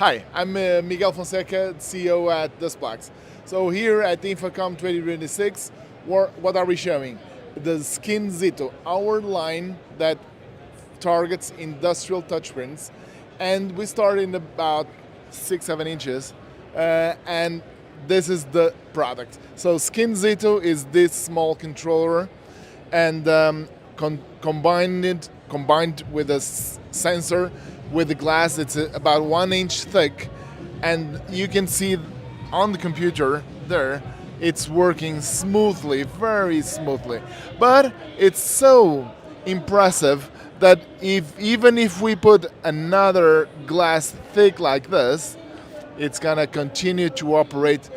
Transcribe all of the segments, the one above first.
Hi, I'm Miguel Fonseca, CEO at DISPLAX. So here at InfoComm 2026, what are we showing? The Skin ZEETO, our line that targets industrial touchscreens, and we start in about 6-7 inches, and this is the product. So Skin ZEETO is this small controller, and combined with a sensor with the glass. It's about 1 inch thick, and you can see on the computer there it's working smoothly, very smoothly. But it's so impressive that even if we put another glass thick like this, it's gonna continue to operate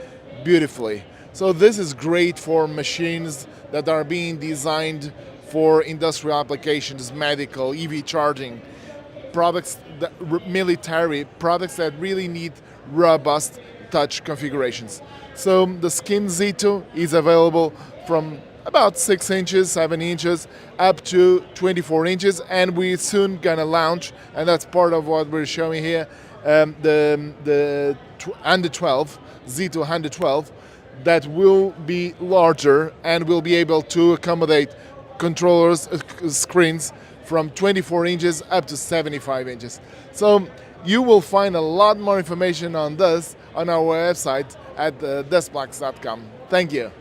beautifully. So this is great for machines that are being designed for industrial applications, medical, EV charging, products, military products that really need robust touch configurations. So the Skin ZEETO is available from about 6 inches, 7 inches, up to 24 inches, and we're soon gonna launch, and that's part of what we're showing here, the under 12, ZEETO under 12, that will be larger and will be able to accommodate controllers, screens from 24 inches up to 75 inches. So you will find a lot more information on this on our website at displax.com. Thank you.